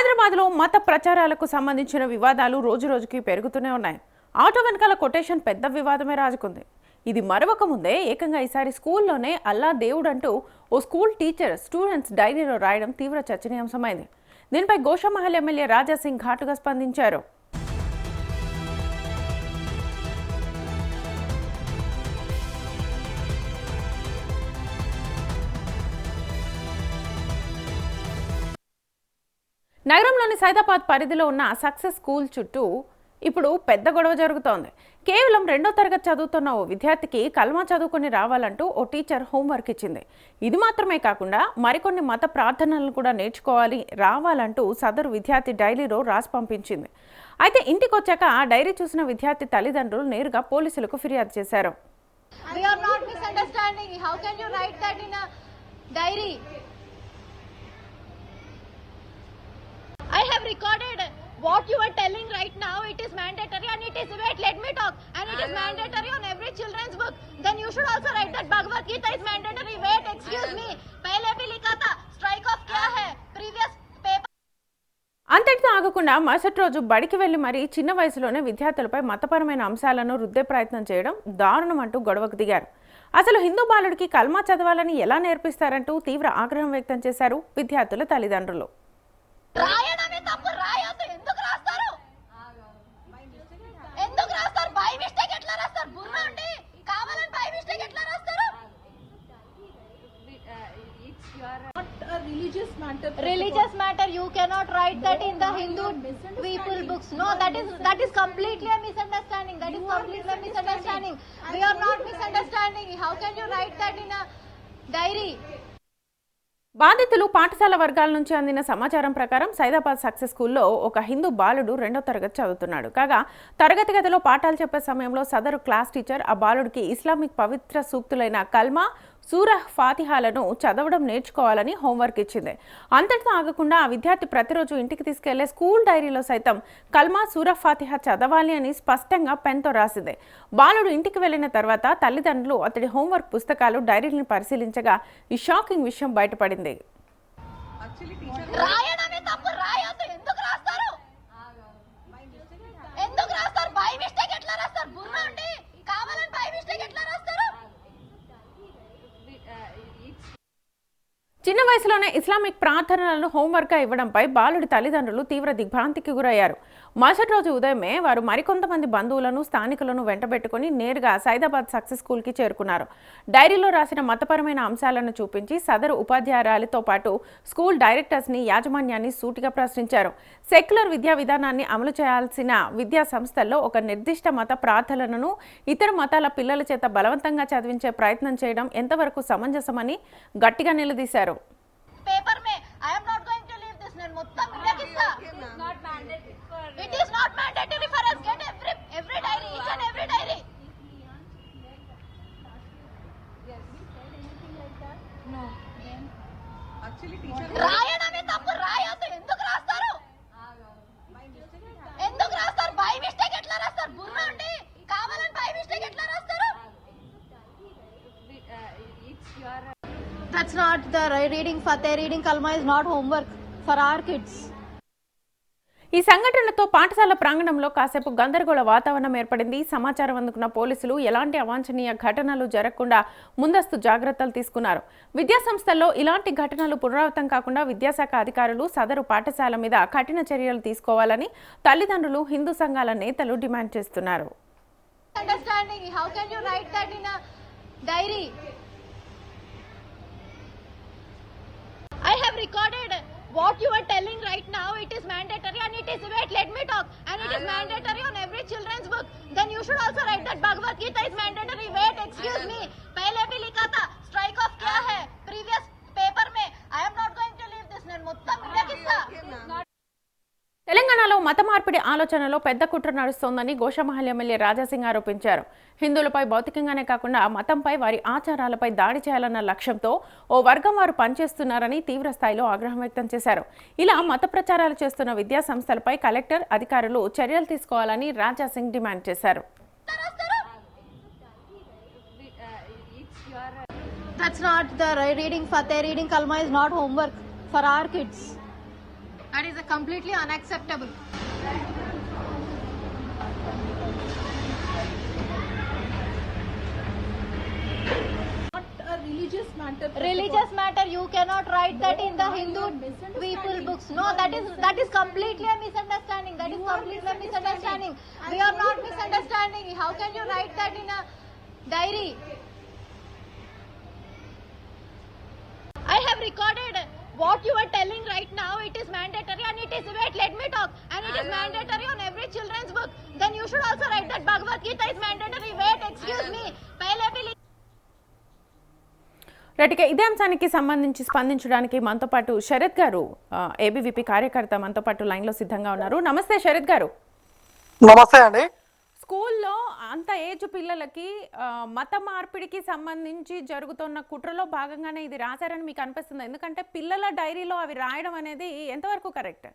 హైదరాబాద్లో మత ప్రచారాలకు సంబంధించిన వివాదాలు రోజురోజుకి పెరుగుతూనే ఉన్నాయి. ఆటో వెనకాల కొటేషన్ పెద్ద వివాదమే రాజుకుంది. ఇది మరొక ముందే ఏకంగా ఈసారి స్కూల్లోనే అల్లా దేవుడు అంటూ ఓ స్కూల్ టీచర్ స్టూడెంట్స్ డైరీలో రాయడం తీవ్ర చర్చనీయాంశమైంది. దీనిపై గోషామహల్ ఎమ్మెల్యే రాజాసింగ్ ఘాటుగా స్పందించారు. నగరంలోని సైదాబాద్ పరిధిలో ఉన్న సక్సెస్ స్కూల్ చుట్టూ ఇప్పుడు పెద్ద గొడవ జరుగుతోంది. కేవలం 2వ తరగతి చదువుతున్న ఓ విద్యార్థికి కల్మా చదువుకొని రావాలంటూ ఓ టీచర్ హోంవర్క్ ఇచ్చింది. ఇది మాత్రమే కాకుండా మరికొన్ని మత ప్రార్థనలను కూడా నేర్చుకోవాలి రావాలంటూ సదరు విద్యార్థి డైరీలో రాసి పంపించింది. అయితే ఇంటికి వచ్చాక ఆ డైరీ చూసిన విద్యార్థి తల్లిదండ్రులు నేరుగా పోలీసులకు ఫిర్యాదు చేశారు. I have recorded what you are telling right now. It is mandatory and it is, wait, let me talk, and it is mandatory on every children's book. Then you should also write that Bhagavad Gita is mandatory. Wait, excuse me, pehle bhi likha tha, strike off kya hai, previous paper. అంతటితో ఆగకుండా మరుసటి రోజు బడికి వెళ్లి మరీ చిన్న వయసులోనే విద్యార్థులపై మతపరమైన అంశాలను రుద్దే ప్రయత్నం చేయడం దారుణం అంటూ గొడవకు దిగారు. అసలు హిందూ బాలుడికి కల్మా చదవాలని ఎలా నేర్పిస్తారంటూ తీవ్ర ఆగ్రహం వ్యక్తం చేశారు విద్యార్థుల తల్లిదండ్రులు. రాయడమే తప్పు, రాయొద్దు. ఎందుకు రాస్తారు? ఎందుకు రాస్తారు? బై మిస్టేక్ ఎట్లా రాస్తారు? బుర్ర ఉండి కావాలని బై మిస్టేక్ ఎట్లా రాస్తారు? Religious matter. You cannot write that in the Hindu people books. No, that is completely a misunderstanding. That is completely a misunderstanding. We are not misunderstanding. How can you write that in a diary? బాధితులు పాఠశాల వర్గాల నుంచి అందిన సమాచారం ప్రకారం Saidabad success స్కూల్లో ఒక హిందూ బాలుడు 2వ తరగతి చదువుతున్నాడు. కాగా తరగతి గదిలో పాఠాలు చెప్పే సమయంలో సదరు క్లాస్ టీచర్ ఆ బాలుడికి ఇస్లామిక్ పవిత్ర సూక్తులైన కల్మా, సూరహ్ ఫాతిహాలను చదవడం నేర్చుకోవాలని హోంవర్క్ ఇచ్చింది. అంతటితో ఆగకుండా ఆ విద్యార్థి ప్రతిరోజు ఇంటికి తీసుకెళ్లే స్కూల్ డైరీలో సైతం కల్మా, సూరహ్ ఫాతిహా చదవాలి అని స్పష్టంగా పెన్తో రాసింది. బాలుడు ఇంటికి వెళ్లిన తర్వాత తల్లిదండ్రులు అతడి హోంవర్క్ పుస్తకాలు, డైరీని పరిశీలించగా ఈ షాకింగ్ విషయం బయటపడింది. రాయడమే తప్పు, రాయొద్దు. ఎందుకు రాస్తారు? ఎందుకు రాస్తారు? బై మిస్టేక్ ఎట్లా రాస్తారు? బుర్ర ఉండి కావాలని బై మిస్టేక్ ఎట్లా రాస్తారు? చిన్న వయసులోనే ఇస్లామిక్ ప్రార్థనలను హోంవర్క్గా ఇవ్వడంపై బాలుడి తల్లిదండ్రులు తీవ్ర దిగ్భ్రాంతికి గురయ్యారు. మరుసటి రోజు ఉదయమే వారు మరికొంతమంది బంధువులను, స్థానికులను వెంటబెట్టుకుని నేరుగా సైదాబాద్ సక్సెస్ స్కూల్కి చేరుకున్నారు. డైరీలో రాసిన మతపరమైన అంశాలను చూపించి సదరు ఉపాధ్యాయురాలితో పాటు స్కూల్ డైరెక్టర్స్ని, యాజమాన్యాన్ని సూటిగా ప్రశ్నించారు. సెక్యులర్ విద్యా విధానాన్ని అమలు చేయాల్సిన విద్యా సంస్థల్లో ఒక నిర్దిష్ట మత ప్రార్థనలను ఇతర మతాల పిల్లల చేత బలవంతంగా చదివించే ప్రయత్నం చేయడం ఎంతవరకు సమంజసమని గట్టిగా నిలదీశారు. Paper May I am not going to leave this. నేను మొత్తం ఇవ్వకిస్తా. It is not mandatory for us. Get every diary, each and every diary. Yes. We said anything like that? No. Actually teacher రాయడమే తప్పు, రాయొద్దు. ఎందుకు రాస్తారు? ఎందుకు రాస్తారు? By mistake ఎట్లా రాస్తారు? బుర్ర ఉండి కావాలని బై మిస్టేక్ ఎట్లా రాస్తారు? That's not the reading Fateh, reading Kalma is not homework for our kids. ఈ సంఘటనతో పాఠశాల ప్రాంగణంలో కాసేపు గందరగోళ వాతావరణం ఏర్పడింది. సమాచారం అందుకున్న పోలీసులు ఎలాంటి అవాంఛనీయ ఘటనలు జరగకుండా ముందస్తు జాగ్రత్తలు తీసుకున్నారు. విద్యాసంస్థల్లో ఇలాంటి ఘటనలు పునరావృతం కాకుండా విద్యాశాఖ అధికారులు సదరు పాఠశాల మీద కఠిన చర్యలు తీసుకోవాలని తల్లిదండ్రులు, హిందూ సంఘాల నేతలు డిమాండ్ చేస్తున్నారు. How can you write that in a diary? I have recorded what you are telling right now. It is mandatory and it is, wait, let me talk, and it is mandatory on every children's book. Then you should also write that Bhagavad Gita is mandatory. Wait, excuse me, pehle bhi likha tha, strike off kya hai, previous paper mein. I am not going to leave this. నేను మొత్తం ఇవ్వకిస్తా. తెలంగాణలో మత మార్పిడి ఆలోచనలో పెద్ద కుట్ర నడుస్తోందని Goshamahal MLA Raja Singh ఆరోపించారు. హిందువులపై భౌతికంగానే కాకుండా మతంపై, వారి ఆచారాలపై దాడి చేయాలన్న లక్ష్యంతో ఓ వర్గం వారు పనిచేస్తున్నారని తీవ్ర స్థాయిలో ఆగ్రహం వ్యక్తం చేశారు. ఇలా మత ప్రచారాలు చేస్తున్న విద్యా సంస్థలపై కలెక్టర్, అధికారులు చర్యలు తీసుకోవాలని రాజాసింగ్ డిమాండ్ చేశారు. That's not the reading Fateh, reading Kalma is not homework for our kids. That is completely unacceptable. Religious matter, you cannot write that in the Hindu people books. No, that is completely a misunderstanding. That is completely a misunderstanding. We are not misunderstanding. How can you write that in a diary? I have recorded what you are telling right now. It is mandatory and it is, wait, let me talk. And it is mandatory on every children's book. Then you should also write that Bhagavad Gita is mandatory. Wait, excuse me. Pehle bhi right, ఇక ఇదే అంశానికి సంబంధించి స్పందించడానికి మనతో పాటు శరత్ గారు, ABVP కార్యకర్త, మనతో పాటు లైన్లో సిద్ధంగా ఉన్నారు. నమస్తే శరత్ గారు. నమస్తే అండి. స్కూల్లో అంత ఏజ్ పిల్లలకి మత మార్పిడికి సంబంధించి జరుగుతున్న కుట్రలో భాగంగానే ఇది రాశారని మీకు అనిపిస్తుంది? ఎందుకంటే పిల్లల డైరీలో అవి రాయడం అనేది ఎంతవరకు కరెక్ట్?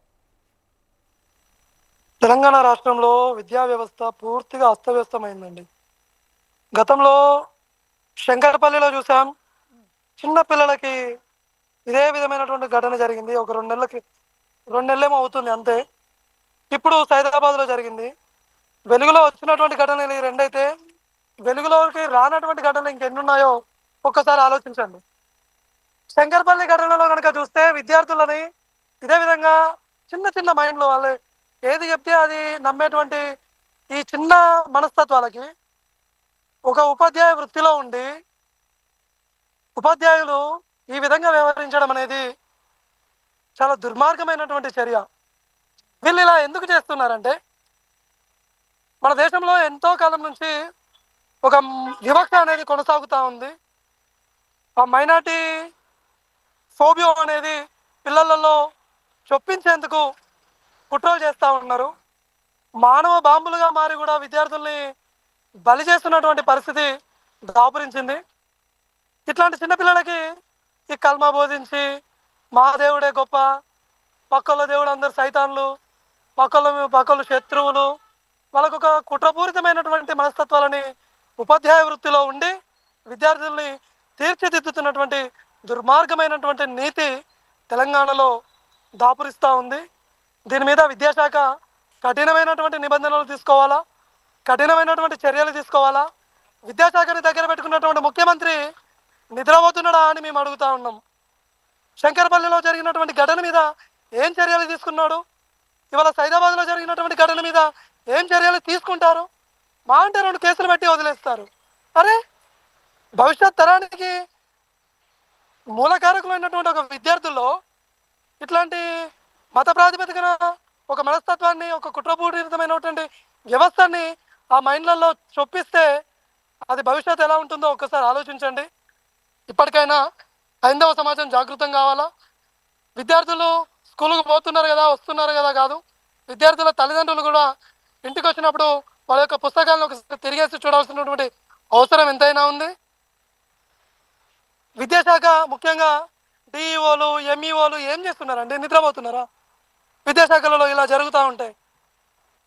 తెలంగాణ రాష్ట్రంలో విద్యా వ్యవస్థ పూర్తిగా అస్తవ్యస్తమైందండి. గతంలో శంకరపల్లిలో చూసాం, చిన్న పిల్లలకి ఇదే విధమైనటువంటి ఘటన జరిగింది. ఒక 2 నెలలేమో అవుతుంది అంతే. ఇప్పుడు సైదాబాద్లో జరిగింది. వెలుగులో వచ్చినటువంటి ఘటనలు ఈ రెండైతే, వెలుగులోకి రానటువంటి ఘటనలు ఇంకెన్నున్నాయో ఒక్కసారి ఆలోచించండి. శంకరపల్లి ఘటనలో కనుక చూస్తే విద్యార్థులని ఇదే విధంగా చిన్న మైండ్లో వాళ్ళు ఏది చెప్తే అది నమ్మేటువంటి ఈ చిన్న మనస్తత్వాలకి ఒక ఉపాధ్యాయ వృత్తిలో ఉండి ఉపాధ్యాయులు ఈ విధంగా వ్యవహరించడం అనేది చాలా దుర్మార్గమైనటువంటి చర్య. వీళ్ళు ఇలా ఎందుకు చేస్తున్నారంటే, మన దేశంలో ఎంతో కాలం నుంచి ఒక వివక్ష అనేది కొనసాగుతూ ఉంది. ఆ మైనార్టీ ఫోబియో అనేది పిల్లలలో చొప్పించేందుకు కుట్రలు చేస్తూ ఉన్నారు. మానవ బాంబులుగా మారి కూడా విద్యార్థుల్ని బలి చేస్తున్నటువంటి పరిస్థితి దాపురించింది. ఇట్లాంటి చిన్నపిల్లలకి ఈ కల్మా బోధించి మా దేవుడే గొప్ప, పక్కల దేవుడు అందరు సైతాన్లు, పక్కలు శత్రువులు, వాళ్ళకు ఒక కుట్రపూరితమైనటువంటి మనస్తత్వాలని ఉపాధ్యాయ వృత్తిలో ఉండి విద్యార్థుల్ని తీర్చిదిద్దుతున్నటువంటి దుర్మార్గమైనటువంటి నీతి తెలంగాణలో దాపురిస్తూ ఉంది. దీని మీద విద్యాశాఖ కఠినమైనటువంటి నిబంధనలు తీసుకోవాలా, కఠినమైనటువంటి చర్యలు తీసుకోవాలా. విద్యాశాఖని దగ్గర పెట్టుకున్నటువంటి ముఖ్యమంత్రి నిద్రపోతున్నాడా అని మేము అడుగుతా ఉన్నాం. శంకరపల్లిలో జరిగినటువంటి ఘటన మీద ఏం చర్యలు తీసుకున్నాడు? ఇవాళ సైదాబాద్లో జరిగినటువంటి ఘటన మీద ఏం చర్యలు తీసుకుంటారు? మా అంటే 2 కేసులు పెట్టి వదిలేస్తారు. అరే, భవిష్యత్ తరానికి మూలకారకులైనటువంటి ఒక విద్యార్థుల్లో ఇట్లాంటి మత ప్రాతిపదికన ఒక మనస్తత్వాన్ని, ఒక కుట్రపూరితమైనటువంటి వ్యవస్థని ఆ మైండ్లలో చొప్పిస్తే అది భవిష్యత్తు ఎలా ఉంటుందో ఒక్కసారి ఆలోచించండి. ఇప్పటికైనా హైందవ సమాజం జాగృతం కావాలా. విద్యార్థులు స్కూల్కి పోతున్నారు కదా, వస్తున్నారు కదా కాదు, విద్యార్థుల తల్లిదండ్రులు కూడా ఇంటికి వచ్చినప్పుడు వాళ్ళ యొక్క పుస్తకాలను ఒకసారి తిరిగేసి చూడాల్సినటువంటి అవసరం ఎంతైనా ఉంది. విద్యాశాఖ ముఖ్యంగా డిఈఓలు, ఎంఈఓలు ఏం చేస్తున్నారండి? నిద్రపోతున్నారా? విద్యాశాఖలలో ఇలా జరుగుతూ ఉంటాయి.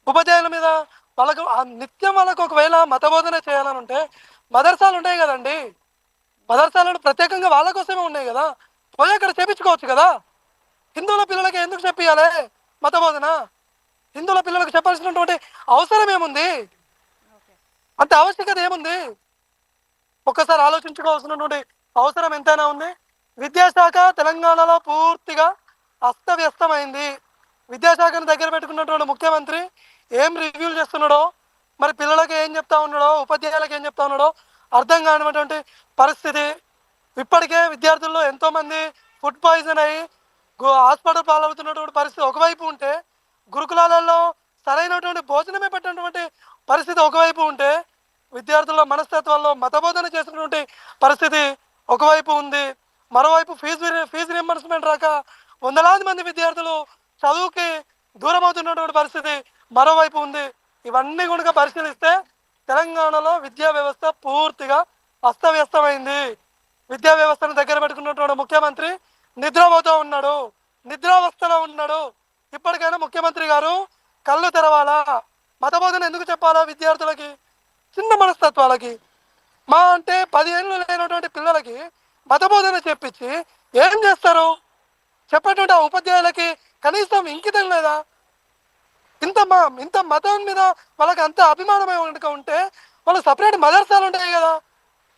ఉపాధ్యాయుల మీద వాళ్ళకు నిత్యం వాళ్ళకు ఒకవేళ మతబోధన చేయాలని ఉంటే మదర్సాలు ఉంటాయి కదండి. మదర్సాలను ప్రత్యేకంగా వాళ్ళ కోసమే ఉన్నాయి కదా, పోయి అక్కడ చేపించుకోవచ్చు కదా. హిందువుల పిల్లలకి ఎందుకు చెప్పియాలి మతబోధన? హిందువుల పిల్లలకు చెప్పాల్సినటువంటి అవసరం ఏముంది? అంత ఆవశ్యకత ఏముంది? ఒక్కసారి ఆలోచించుకోవాల్సినటువంటి అవసరం ఎంతైనా ఉంది. విద్యాశాఖ తెలంగాణలో పూర్తిగా అస్తవ్యస్తమైంది. విద్యాశాఖను దగ్గర పెట్టుకున్నటువంటి ముఖ్యమంత్రి ఏం రివ్యూలు చేస్తున్నాడో, మరి పిల్లలకి ఏం చెప్తా ఉన్నాడో, ఉపాధ్యాయులకు ఏం చెప్తా ఉన్నాడో అర్థం కానిటువంటి పరిస్థితి. ఇప్పటికే విద్యార్థుల్లో ఎంతోమంది ఫుడ్ పాయిజన్ అయ్యి హాస్పిటల్ పాలవుతున్నటువంటి పరిస్థితి ఒకవైపు ఉంటే, గురుకులాలలో సరైనటువంటి భోజనమే పెట్టినటువంటి పరిస్థితి ఒకవైపు ఉంటే, విద్యార్థుల మనస్తత్వాల్లో మతబోధన చేసినటువంటి పరిస్థితి ఒకవైపు ఉంది. మరోవైపు ఫీజు రియంబర్స్మెంట్ రాక వందలాది మంది విద్యార్థులు చదువుకి దూరం అవుతున్నటువంటి పరిస్థితి మరోవైపు ఉంది. ఇవన్నీ కనుక పరిశీలిస్తే తెలంగాణలో విద్యా వ్యవస్థ పూర్తిగా అస్తవ్యస్తమైంది. విద్యా వ్యవస్థను దగ్గర పెట్టుకున్నటువంటి ముఖ్యమంత్రి నిద్రపోతూ ఉన్నాడు, నిద్రావస్థలో ఉన్నాడు. ఇప్పటికైనా ముఖ్యమంత్రి గారు కళ్ళు తెరవాలా. మతబోధన ఎందుకు చెప్పాలా విద్యార్థులకి, చిన్న మనస్తత్వాలకి? మా అంటే 10 ఏళ్ళు లేనటువంటి పిల్లలకి మతబోధన చెప్పించి ఏం చేస్తారు? చెప్పేటువంటి ఆ ఉపాధ్యాయులకి కనీసం ఇంకితం లేదా? ఇంత మతం మీద వాళ్ళకి అంత అభిమానమై కనుక ఉంటే వాళ్ళు సపరేట్ మదర్సాలు ఉంటాయి కదా,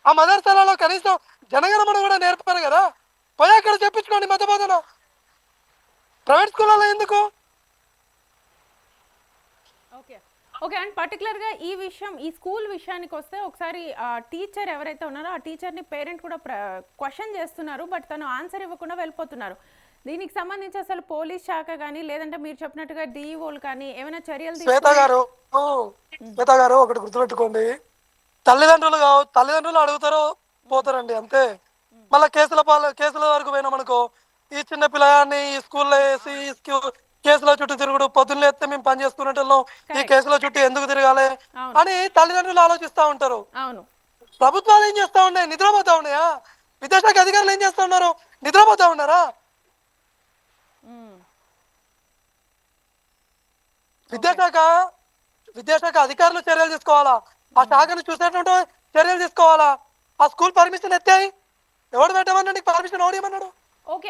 ఆ మదర్సాలలో కనీసం జనగణమన కూడా నేర్పారు కదా, పోయి అక్కడ చెప్పించుకోండి మత బోధన. ప్రైవేట్ స్కూళ్ళలో ఎందుకు? Okay okay. అండ్ పర్టికులర్గా ఈ స్కూల్ విషయానికి వస్తే ఒకసారి టీచర్ ఎవరైతే ఉన్నారో ఆ టీచర్ని పేరెంట్ కూడా క్వశ్చన్ చేస్తున్నారు, బట్ తను ఆన్సర్ ఇవ్వకుండా వెళ్ళిపోతున్నారు. దీనికి సంబంధించి అసలు పోలీస్ శాఖ కానీ లేదంటే మీరు చెప్పినట్టుగా డిఈఓలు కానీ ఏమైనా చర్యలు శ్వేత గారు ఒకటి గుర్తుపెట్టుకోండి, తల్లిదండ్రులు అడుగుతారో పోతారండి అంతే. మళ్ళీ కేసుల వరకు పోయినామనుకో, ఈ చిన్న పిల్లగాన్ని ఈ స్కూల్లో వేసి కేసుల చుట్టూ తిరుగుడు, పొద్దున్న ఎత్తే మేము పని చేసుకునేటోళ్ళం, ఈ కేసుల చుట్టూ ఎందుకు తిరగాలి అని తల్లిదండ్రులు ఆలోచిస్తూ ఉంటారు. అవును, ప్రభుత్వాలు ఏం చేస్తా ఉన్నాయి? నిద్రపోతా ఉన్నాయా? విద్యాశాఖ అధికారులు ఏం చేస్తా ఉన్నారు? నిద్రపోతా ఉన్నారా? విద్యాశాఖ అధికారులు చర్యలు తీసుకోవాలా, ఆ శాఖను చూసేటువంటి చర్యలు తీసుకోవాలా. ఆ స్కూల్ పర్మిషన్ ఎత్తాయి, ఎవడు పెట్టమన్నా నీకు పర్మిషన్ ఓడియమన్నాడు?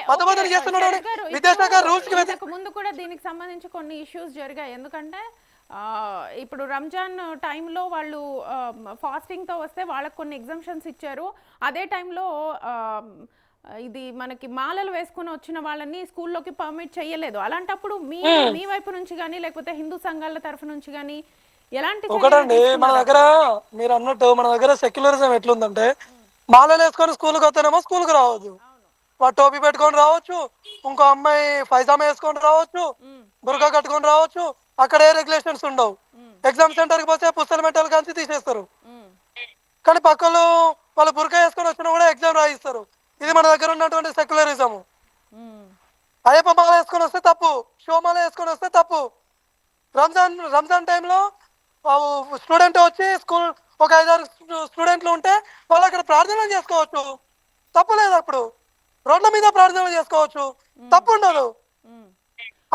మతబోధన చేస్తున్నాడు విద్యాశాఖ రూల్స్ కి. ముందు కూడా దీనికి సంబంధించి కొన్ని ఇష్యూస్ జరిగాయి. ఎందుకంటే ఇప్పుడు రంజాన్ టైంలో వాళ్ళు ఫాస్టింగ్తో వస్తే వాళ్ళకు కొన్ని ఎగ్జామ్షన్స్ ఇచ్చారు. అదే టైంలో ఇది మనకి మాలలు వేసుకుని వచ్చిన వాళ్ళని స్కూల్లోకి పర్మిట్ చేయలేదు. అలాంటప్పుడు మీ వైపు నుంచి కానీ లేకపోతే హిందూ సంఘాల తరఫు నుంచి కానీ ఎలాంటి? ఒకటండి, మన దగ్గర మీరు అన్నట్టు మన దగ్గర సెక్యులరిజం ఎట్లుందంటే, మాలలు వేసుకొని స్కూల్కి వస్తేనేమో స్కూల్కి రావద్దు, వాడు టోపీ పెట్టుకొని రావచ్చు, ఇంకో అమ్మాయి పైజామా వేసుకొని రావచ్చు, బుర్కా కట్టుకొని రావచ్చు, అక్కడ ఏ రెగ్యులేషన్స్ ఉండవు. ఎగ్జామ్ సెంటర్కి పోతే పుస్తల మెట్టలు కలిసి తీసేస్తారు. కానీ పక్కలు వాళ్ళు బుర్కా వేసుకొని వచ్చినా కూడా ఎగ్జామ్ రాయిస్తారు. ఇది మన దగ్గర ఉన్నటువంటి సెక్యులరిజం. అయ్యప్ప మాల వేసుకొని వస్తే తప్పు, శివమాల వేసుకొని వస్తే తప్పు. రంజాన్ టైంలో స్టూడెంట్ వచ్చి స్కూల్ ఒక 5-6 స్టూడెంట్లు ఉంటే వాళ్ళు అక్కడ ప్రార్థనలు చేసుకోవచ్చు, తప్పు లేదు. అప్పుడు రోడ్ల మీద ప్రార్థనలు చేసుకోవచ్చు, తప్పు ఉండదు.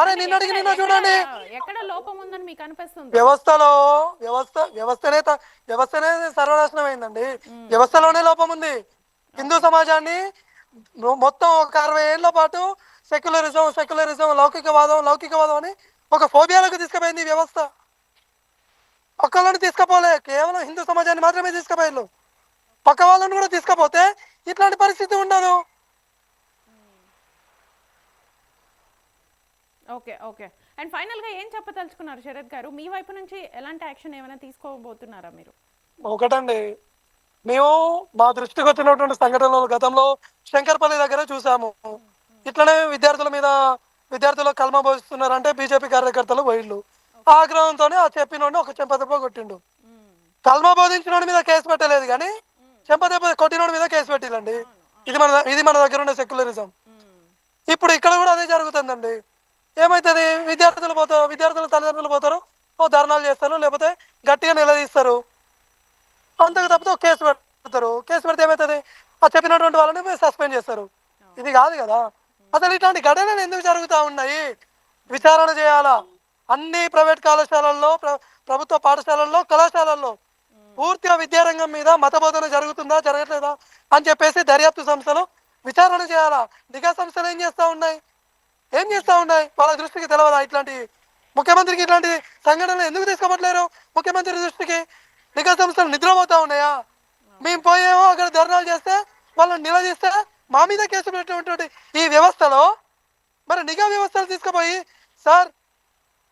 అరే నిన్న చూడండి, ఎక్కడ లోపం ఉందని మీకు అనిపిస్తుంది? వ్యవస్థనే సర్వనాశనం అయిందండి. వ్యవస్థలోనే లోపం ఉంది. హిందూ సమాజాన్ని మొత్తం ఒక 60 ఏళ్ల పాటు సెక్యులరిజం లౌకికవాదం అని ఒక ఫోబియాలకు తీసుకుపోయింది ఈ వ్యవస్థ. ఒక్కళ్ళని తీసుకుపోలే, కేవలం హిందూ సమాజాన్ని మాత్రమే తీసుకుపోయారు. పక్క వాళ్ళని కూడా తీసుకపోతే ఇట్లాంటి పరిస్థితి ఉండదు. Okay okay. అండ్ ఫైనల్గా ఏం చెప్పదలుచుకున్నారు శరత్ గారు? మీ వైపు నుంచి ఎలాంటి యాక్షన్ ఏమైనా తీసుకోబోతున్నారా మీరు? ఒకటండి, మేము మా దృష్టికి వచ్చినటువంటి సంఘటనలు గతంలో శంకర్పల్లి దగ్గర చూసాము. ఇట్లనే విద్యార్థులు కల్మ బోధిస్తున్నారంటే బీజేపీ కార్యకర్తలు పోయిళ్ళు. ఆగ్రహంతోనే ఆ చెప్పినోడిని ఒక చెంపదెబ్బ కొట్టిండు. కల్మ బోధించినోడి మీద కేసు పెట్టలేదు, కానీ చెంపదెబ్బ కొట్టినోడి మీద కేసు పెట్టిందండి. ఇది మన దగ్గర ఉండే సెక్యులరిజం. ఇప్పుడు ఇక్కడ కూడా అదే జరుగుతుందండి. ఏమైతుంది? విద్యార్థుల తల్లిదండ్రులు పోతారు, ఓ ధర్నాలు చేస్తారు, లేకపోతే గట్టిగా నిలదీస్తారు, అంతకు తప్పితే కేసు పెడతారు. కేసు పెడితే ఏమవుతుంది? ఆ చెప్పినటువంటి వాళ్ళని సస్పెండ్ చేస్తారు. ఇది కాదు కదా. అసలు ఇట్లాంటి ఘటనలు ఎందుకు జరుగుతూ ఉన్నాయి? విచారణ చేయాలా. అన్ని ప్రైవేట్ కళాశాలల్లో, ప్రభుత్వ పాఠశాలల్లో, కళాశాలల్లో పూర్తిగా విద్యారంగం మీద మతబోధన జరుగుతుందా జరగట్లేదా అని చెప్పేసి దర్యాప్తు సంస్థలు విచారణ చేయాలా. నిఘా సంస్థలు ఏం చేస్తూ ఉన్నాయి? వాళ్ళ దృష్టికి తెలవదా? ఇట్లాంటి ముఖ్యమంత్రికి ఇట్లాంటి సంఘటనలు ఎందుకు తీసుకోవట్లేరు? ముఖ్యమంత్రి దృష్టికి నిఘా సంస్థలు నిద్రపోతా ఉన్నాయా? మేము పోయేమో అక్కడ ధర్నాలు చేస్తే వాళ్ళని నిలదీస్తే మా మీద కేసు పెట్టినటువంటి ఈ వ్యవస్థలో మరి నిఘా వ్యవస్థలు తీసుకుపోయి, సార్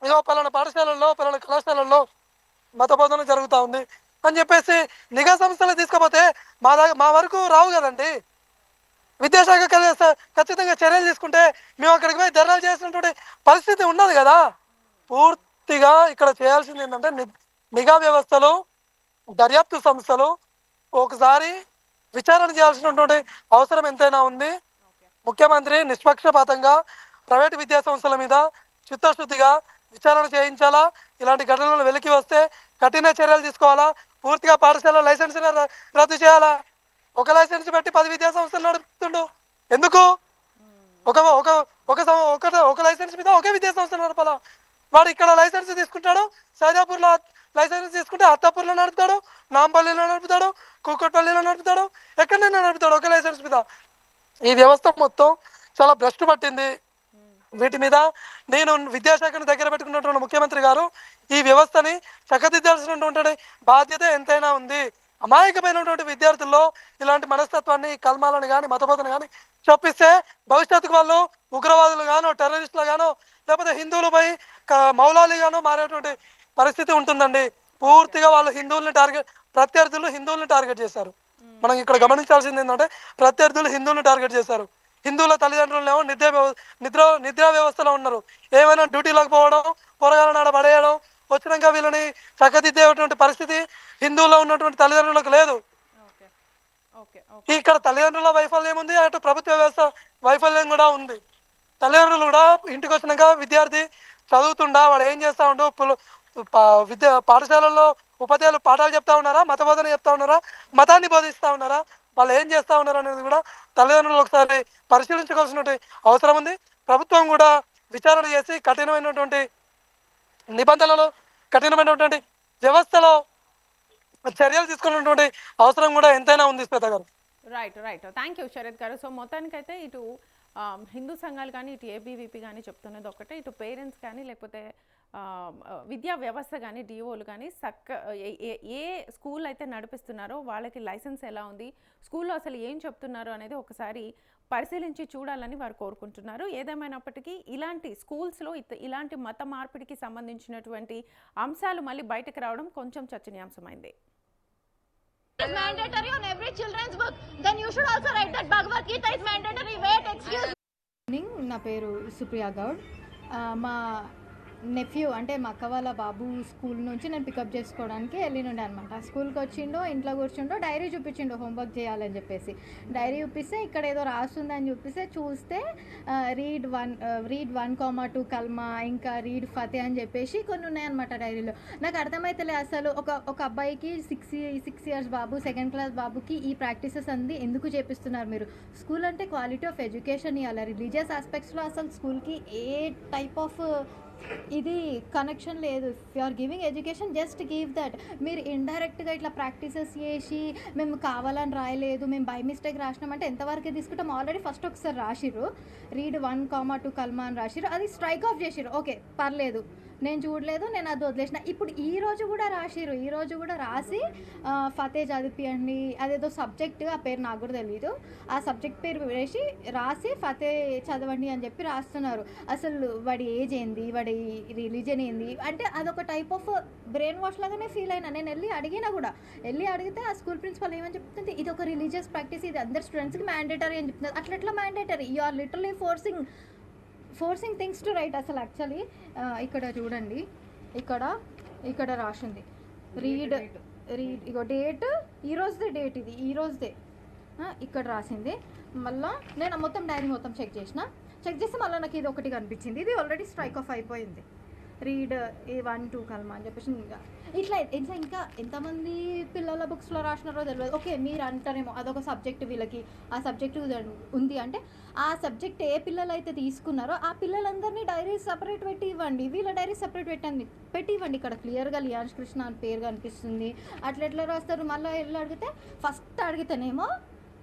ఇగో పలానా పాఠశాలల్లో పలానా కళాశాలల్లో మత బోధన జరుగుతూ ఉంది అని చెప్పేసి నిఘా సంస్థలు తీసుకుపోతే మా వరకు రావు కదండి. విద్యాశాఖ ఖచ్చితంగా చర్యలు తీసుకుంటే మేము అక్కడికి పోయి ధర్నాలు చేసినటువంటి పరిస్థితి ఉన్నది కదా. పూర్తిగా ఇక్కడ చేయాల్సింది ఏంటంటే నిఘా వ్యవస్థలు, దర్యాప్తు సంస్థలు ఒకసారి విచారణ చేయాల్సినటువంటి అవసరం ఎంతైనా ఉంది. ముఖ్యమంత్రి నిష్పక్షపాతంగా ప్రైవేటు విద్యా సంస్థల మీద చిత్తశుద్ధిగా విచారణ చేయించాలా. ఇలాంటి ఘటనలు వెలికి వస్తే కఠిన చర్యలు తీసుకోవాలా. పూర్తిగా పాఠశాల లైసెన్స్ రద్దు చేయాలా. ఒక లైసెన్స్ పెట్టి 10 విద్యా సంస్థలు నడుపుతుండు ఎందుకు? ఒక లైసెన్స్ మీద ఒకే విద్యా సంస్థలు నడపాలా. వాడు ఇక్కడ లైసెన్స్ తీసుకుంటాడు, సైదాపూర్లో లైసెన్స్ తీసుకుంటే అత్తాపూర్లో నడుపుతాడు, నాంపల్లిలో నడుపుతాడు, కూకట్పల్లిలో నడుపుతాడు, ఎక్కడైనా నడుపుతాడు ఒక లైసెన్స్ మీద. ఈ వ్యవస్థ మొత్తం చాలా భ్రష్టు పట్టింది. వీటి మీద నేను విద్యాశాఖను దగ్గర పెట్టుకున్నటువంటి ముఖ్యమంత్రి గారు ఈ వ్యవస్థని చక్కదిద్దాల్సినటువంటి బాధ్యత ఎంతైనా ఉంది. అమాయకమైనటువంటి విద్యార్థుల్లో ఇలాంటి మనస్తత్వాన్ని, కల్మాలను కానీ మతబోధన కానీ చొప్పిస్తే భవిష్యత్తుకు వాళ్ళు ఉగ్రవాదులు గానో, టెర్రరిస్టులు గానో, లేకపోతే హిందువులపై మౌలాలిగానో మారేటువంటి పరిస్థితి ఉంటుందండి. పూర్తిగా వాళ్ళు ప్రత్యర్థులు హిందువుల్ని టార్గెట్ చేశారు. మనం ఇక్కడ గమనించాల్సింది ఏంటంటే ప్రత్యర్థులు హిందువులను టార్గెట్ చేశారు. హిందువుల తల్లిదండ్రులనేమో నిద్రా వ్యవస్థలో ఉన్నారు. ఏమైనా డ్యూటీలకు పోవడం, కూరగాయల నాడ పడేయడం, వచ్చినాక వీళ్ళని చక్కదిద్దేటువంటి పరిస్థితి హిందువుల్లో ఉన్నటువంటి తల్లిదండ్రులకు లేదు. ఇక్కడ తల్లిదండ్రుల వైఫల్యం ఉంది, అటు ప్రభుత్వ వ్యవస్థ వైఫల్యం కూడా ఉంది. తల్లిదండ్రులు కూడా ఇంటికి వచ్చినాక విద్యార్థి చదువుతుండా, వాడు ఏం చేస్తా ఉండు, పాఠశాలల్లో ఉపాధ్యాయులు పాఠాలు చెప్తా ఉన్నారా, మత బోధన చెప్తా ఉన్నారా, మతాన్ని బోధిస్తూ ఉన్నారా, వాళ్ళు ఏం చేస్తూ ఉన్నారు అనేది కూడా తల్లిదండ్రులు ఒకసారి పరిశీలించుకోవాల్సినటువంటి అవసరం ఉంది. ప్రభుత్వం కూడా విచారణ చేసి కఠినమైనటువంటి నిబంధనలు, కఠినమైనటువంటి వ్యవస్థలో చర్యలు తీసుకున్నటువంటి అవసరం కూడా ఎంతైనా ఉంది శ్వేత గారు. రైట్. థ్యాంక్ యూ శరత్ గారు. సో మొత్తానికైతే ఇటు హిందూ సంఘాలు కానీ, ఇటు ఏబీవీపీ కానీ చెప్తున్నది ఒకటే, ఇటు పేరెంట్స్ కానీ లేకపోతే విద్యా వ్యవస్థ కానీ, డిఓలు కానీ ఏ స్కూల్ అయితే నడిపిస్తున్నారో వాళ్ళకి లైసెన్స్ ఎలా ఉంది, స్కూల్లో అసలు ఏం చెప్తున్నారు అనేది ఒకసారి పరిశీలించి చూడాలని వారు కోరుకుంటున్నారు. ఏదేమైనప్పటికీ ఇలాంటి స్కూల్స్లో ఇలాంటి మత మార్పిడికి సంబంధించినటువంటి అంశాలు మళ్ళీ బయటకు రావడం కొంచెం చర్చనీయాంశమైంది. It's mandatory on every children's book. Then you should also write that Bhagavad Gita is mandatory. Wait, excuse me. నా పేరు సుప్రియా గౌడ్. మా నెఫ్యూ అంటే మా అక్క వాళ్ళ బాబు స్కూల్ నుంచి నేను పికప్ చేసుకోవడానికి వెళ్ళినుండే అనమాట. స్కూల్కి వచ్చిండో, ఇంట్లో కూర్చుండో, డైరీ చూపించిండో హోంవర్క్ చేయాలని చెప్పేసి. డైరీ చూపిస్తే ఇక్కడ ఏదో రాస్తుందని చూపిస్తే చూస్తే రీడ్ 1,2 కల్మా, ఇంకా రీడ్ ఫతే అని చెప్పేసి కొన్ని ఉన్నాయన్నమాట డైరీలో. నాకు అర్థమైతలే అసలు ఒక అబ్బాయికి 6 ఇయర్స్ బాబు, 2nd క్లాస్ బాబుకి ఈ ప్రాక్టీసెస్ అంది ఎందుకు చేపిస్తున్నారు మీరు? స్కూల్ అంటే క్వాలిటీ ఆఫ్ ఎడ్యుకేషన్ ఇవ్వాలి. రిలీజియస్ ఆస్పెక్ట్స్లో అసలు స్కూల్కి ఏ టైప్ ఆఫ్ ఇది కనెక్షన్ లేదు. If you are giving education just give that. మీరు ఇండైరెక్ట్గా ఇట్లా ప్రాక్టీసెస్ చేసి మేము కావాలని రాయలేదు, మేము బై మిస్టేక్ రాసినామంటే ఎంతవరకు తీసుకుంటాం? ఆల్రెడీ ఫస్ట్ ఒకసారి రాసిర్రు, రీడ్ 1,2 కల్మా అని రాసిర్రు, అది స్ట్రైక్ ఆఫ్ చేసిర్రు. ఓకే పర్లేదు, నేను చూడలేదు, నేను అది వదిలేసిన. ఇప్పుడు ఈరోజు కూడా రాసిర్రు, ఈరోజు కూడా రాసి ఫతే చదివియండి, అదేదో సబ్జెక్ట్, ఆ పేరు నాకు కూడా తెలీదు, ఆ సబ్జెక్ట్ పేరు వేసి రాసి ఫతే చదవండి అని చెప్పి రాస్తున్నారు. అసలు వాడి ఏజ్ ఏంది, వాడి రిలీజన్ ఏంది అంటే అదొక టైప్ ఆఫ్ బ్రెయిన్ వాష్ లాగానే ఫీల్ అయినా. నేను వెళ్ళి అడిగితే ఆ స్కూల్ ప్రిన్సిపల్ ఏమని చెప్తుంది, ఇది ఒక రిలీజియస్ ప్రాక్టీస్, ఇది అందరు స్టూడెంట్స్కి మ్యాండేటరీ అని చెప్తున్నారు. అట్లా mandatory? You are literally forcing things to write. అసలు యాక్చువల్లీ ఇక్కడ చూడండి, ఇక్కడ రాసింది రీడ్ ఇగో డేట్, ఈరోజుదే డేట్, ఇది ఈరోజుదే ఇక్కడ రాసింది. మళ్ళీ నేను మొత్తం డైరీ మొత్తం చెక్ చేస్తే మళ్ళీ నాకు ఇది ఒకటి కనిపించింది, ఇది ఆల్రెడీ స్ట్రైక్ ఆఫ్ అయిపోయింది. రీడ్ 1,2 కల్మా అని చెప్పేసి ఇట్లా ఇంకా ఎంతమంది పిల్లల బుక్స్లో రాసినారో తెలియదు. ఓకే మీరు అంటారేమో అదొక సబ్జెక్ట్, వీళ్ళకి ఆ సబ్జెక్ట్ ఉంది అంటే ఆ సబ్జెక్ట్ ఏ పిల్లలు అయితే తీసుకున్నారో ఆ పిల్లలందరినీ డైరీ సపరేట్ పెట్టి ఇవ్వండి, వీళ్ళ డైరీ సపరేట్ పెట్టి ఇవ్వండి. ఇక్కడ క్లియర్గా లియాన్స్ కృష్ణ అని పేరు కనిపిస్తుంది. ఎట్లా రాస్తారు? మళ్ళీ వెళ్ళి ఫస్ట్ అడిగితేనేమో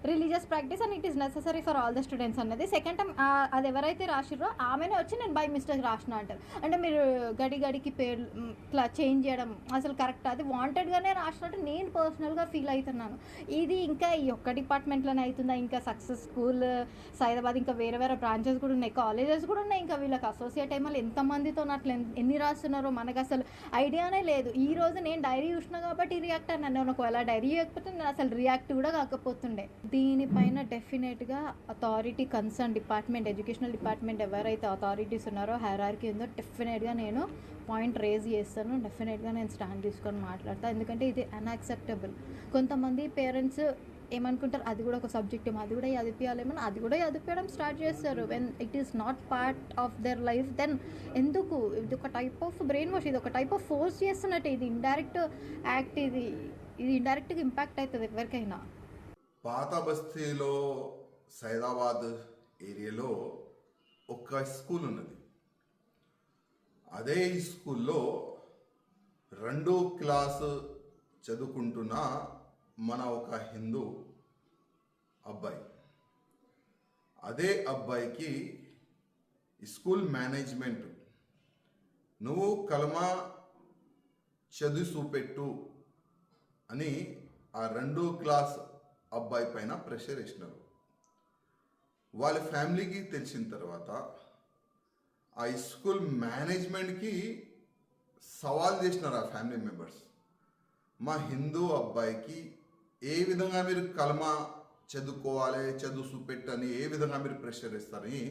religious practice and it is necessary for all the students అన్నది. సెకండ్ టైం అది ఎవరైతే రాసిర్రో ఆమెనే వచ్చి నేను బై మిస్టేక్ రాసిన అంటారు. అంటే మీరు గడికి పేరు ఇట్లా చేంజ్ చేయడం అసలు కరెక్ట్? అది వాంటెడ్గానే రాసినట్టు నేను పర్సనల్గా ఫీల్ అవుతున్నాను. ఇది ఇంకా ఈ ఒక్క డిపార్ట్మెంట్లోనే అవుతుందా? ఇంకా సక్సెస్ స్కూల్ సైదాబాద్ ఇంకా వేరే బ్రాంచెస్ కూడా ఉన్నాయి, కాలేజెస్ కూడా ఉన్నాయి. ఇంకా వీళ్ళకి అసోసియేట్ అయ్యి మళ్ళీ ఎంతమందితో అట్లా ఎన్ని రాస్తున్నారో మనకు అసలు ఐడియానే లేదు. ఈ రోజు నేను డైరీ చూసినా కాబట్టి రియాక్ట్ అన్నాను. నేను ఒకవేళ డైరీ చేయకపోతే నేను అసలు రియాక్ట్ కూడా కాకపోతుండే. దీనిపైన డెఫినెట్గా authority concern department, educational department ఎవరైతే అథారిటీస్ ఉన్నారో, హైరార్కీ ఉందో, డెఫినెట్గా నేను పాయింట్ రేజ్ చేస్తాను. డెఫినెట్గా నేను స్టాండ్ తీసుకొని మాట్లాడతాను. ఎందుకంటే ఇది అన్యాక్సెప్టబుల్. కొంతమంది పేరెంట్స్ ఏమనుకుంటారు, అది కూడా ఒక సబ్జెక్ట్ ఏమో, అది కూడా చదివించాలేమో, అది కూడా చదివించడం స్టార్ట్ చేస్తారు. When it is not part of their life, then ఎందుకు? ఇది ఒక టైప్ ఆఫ్ బ్రెయిన్ వాష్, ఇది ఒక టైప్ ఆఫ్ ఫోర్స్ చేస్తున్నట్టు. ఇది ఇండైరెక్ట్ యాక్ట్, ఇది ఇండైరెక్ట్గా ఇంపాక్ట్ అవుతుంది ఎవరికైనా. పాత బస్తీలో సైదాబాద్ ఏరియాలో ఒక స్కూల్ ఉన్నది. అదే స్కూల్లో 2వ క్లాసు చదువుకుంటున్న మన ఒక హిందూ అబ్బాయి, అదే అబ్బాయికి స్కూల్ మేనేజ్మెంట్ నువ్వు కలమా చదువు చూపెట్టు అని ఆ 2వ క్లాస్ అబ్బాయి పైన ప్రెషర్ వేసినారు. వాళ్ళ ఫ్యామిలీకి తెలిసిన తర్వాత ఆ స్కూల్ మేనేజ్మెంట్కి సవాల్ చేసినారు ఆ ఫ్యామిలీ మెంబర్స్. మా హిందూ అబ్బాయికి ఏ విధంగా మీరు కలమా చదువుకోవాలి, చదువు చూపెట్టని ఏ విధంగా మీరు ప్రెషర్ ఇస్తారని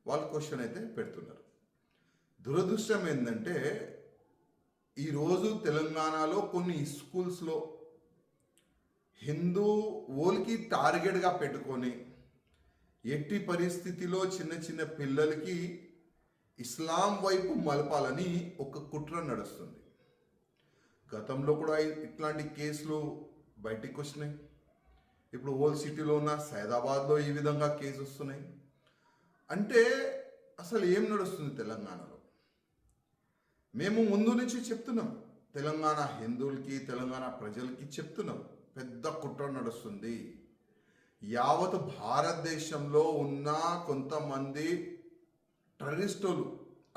వాళ్ళు క్వశ్చన్ అయితే పెడుతున్నారు. దురదృష్టం ఏంటంటే ఈరోజు తెలంగాణలో కొన్ని స్కూల్స్లో హిందూ ఓల్కి టార్గెట్గా పెట్టుకొని ఎట్టి పరిస్థితిలో చిన్న చిన్న పిల్లలకి ఇస్లాం వైపు మలపాలని ఒక కుట్ర నడుస్తుంది. గతంలో కూడా ఇట్లాంటి కేసులు బయటికి వచ్చినాయి. ఇప్పుడు ఓల్డ్ సిటీలో ఉన్న సైదాబాద్లో ఈ విధంగా కేసు వస్తున్నాయి. అంటే అసలు ఏం నడుస్తుంది తెలంగాణలో? మేము ముందు నుంచి చెప్తున్నాం, తెలంగాణ హిందువులకి తెలంగాణ ప్రజలకి చెప్తున్నాం, పెద్ద కుట్ర నడుస్తుంది. యావత్ భారతదేశంలో ఉన్న కొంతమంది టెర్రరిస్టులు,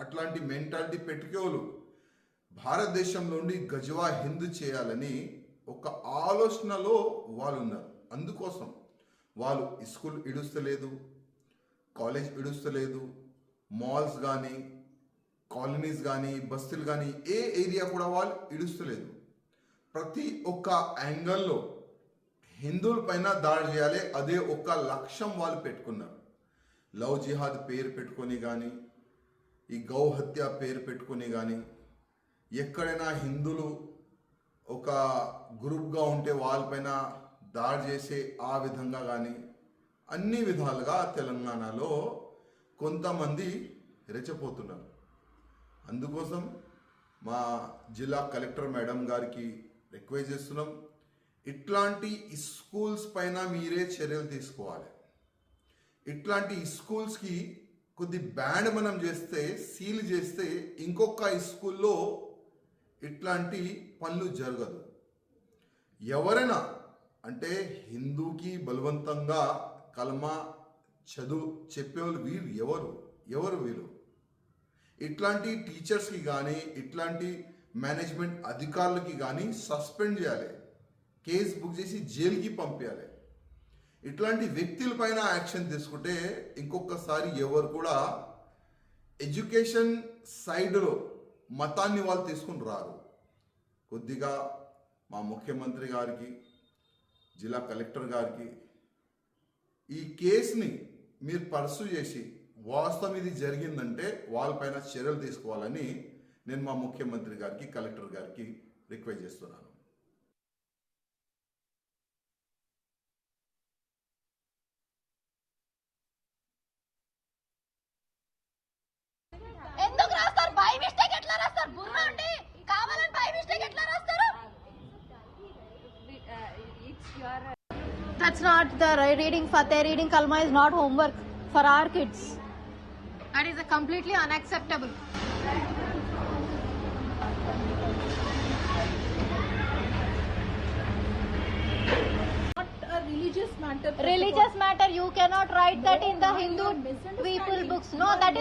అట్లాంటి మెంటాలిటీ పెట్టుకోలు భారతదేశంలో నుండి గజవా హిందూ చేయాలని ఒక ఆలోచనలో వాళ్ళు ఉన్నారు. అందుకోసం వాళ్ళు స్కూల్ ఇడుస్తలేదు, కాలేజ్ ఇడుస్తలేదు, మాల్స్ కానీ కాలనీస్ కానీ బస్తీలు కానీ ఏ ఏరియా కూడా వాళ్ళు ఇడుస్తలేదు. ప్రతి ఒక్క యాంగిల్లో హిందువుల పైన దాడి చేయాలి, అదే ఒక లక్ష్యం వాళ్ళు పెట్టుకున్నారు. లవ్ జిహాద్ పేరు పెట్టుకొని కానీ, ఈ గౌ హత్య పేరు పెట్టుకొని కానీ, ఎక్కడైనా హిందువులు ఒక గ్రూప్గా ఉంటే వాళ్ళపైన దాడి చేసే ఆ విధంగా కానీ అన్ని విధాలుగా తెలంగాణలో కొంతమంది రెచ్చపోతున్నారు. అందుకోసం మా జిల్లా కలెక్టర్ మేడం గారికి రిక్వెస్ట్ చేస్తున్నాం, ఇట్లాంటి స్కూల్స్ పైన మీరే చర్యలు తీసుకోవాలి. ఇట్లాంటి స్కూల్స్కి కొద్ది బ్యాన్ మనం చేస్తే, సీల్ చేస్తే ఇంకొక స్కూల్లో ఇట్లాంటి పనులు జరగదు. ఎవరైనా అంటే హిందూకి బలవంతంగా కల్మా చదువు చెప్పేవాళ్ళు ఎవరు వీరు? ఇట్లాంటి టీచర్స్కి కానీ ఇట్లాంటి మేనేజ్మెంట్ అధికారులకి కానీ సస్పెండ్ చేయాలి, కేసు బుక్ చేసి జైలుకి పంపించాలి. ఇట్లాంటి వ్యక్తులపైన యాక్షన్ తీసుకుంటే ఇంకొకసారి ఎవరు కూడా ఎడ్యుకేషన్ సైడ్లో మతాన్ని వాళ్ళు తీసుకుని రారు. కొద్దిగా మా ముఖ్యమంత్రి గారికి, జిల్లా కలెక్టర్ గారికి ఈ కేసుని మీరు పర్సూ చేసి వాస్తవం ఇది జరిగిందంటే వాళ్ళపైన చర్యలు తీసుకోవాలని నేను మా ముఖ్యమంత్రి గారికి, కలెక్టర్ గారికి రిక్వెస్ట్ చేస్తున్నాను. ఎందుకు రాస్తారు? బై మిస్టేక్ ఎట్లా రాస్తారు? బుర్ర ఉండి కావాలని బై మిస్టేక్ ఎట్లా రాస్తారు? That's not the reading Fateh, reading Kalma is not homework for our kids. That is completely unacceptable. Religious matter, you cannot write that in the Hindu people books. No, that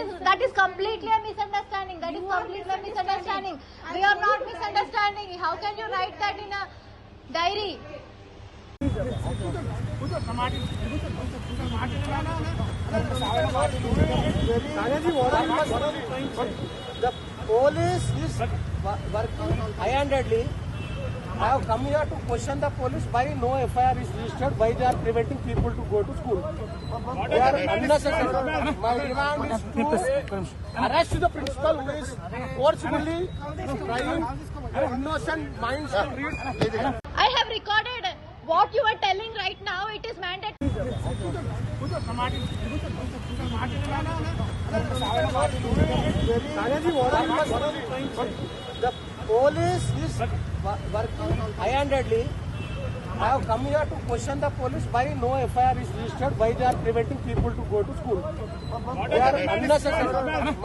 is completely a misunderstanding. That is completely a misunderstanding. We are not misunderstanding. How can you write that in a diary? The police is working high-handedly. I have come here to question the police why no FIR is registered, why they are preventing people to go to school. They are unnecessary. My demand is to arrest the principal who is forcibly trying innocent minds to read. I have recorded what you are telling right now. It is mandatory. The police is working high-handedly. I have come here to question the police why no FIR is registered, why they are preventing people to go to school. They are unnecessary.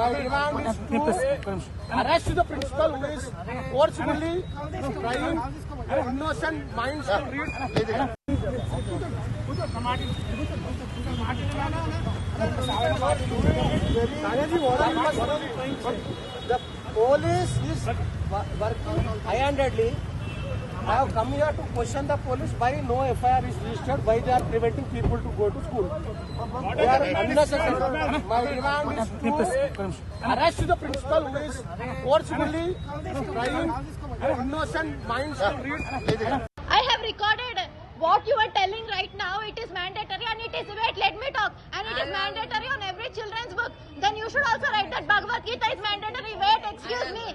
My demand is to arrest the principal who is forcibly trying innocent minds to read. The police is working high-handedly. I have come here to question the police why no FIR is registered, why they are preventing people to go to school. They are unnecessary. My demand is to arrest the principal who is forcibly trying innocent minds to read. I have recorded what you are telling right now. It is mandatory and it is, wait, let me talk. And it is mandatory on every children's book. Then you should also write that Bhagavad Gita is mandatory. Wait, excuse me.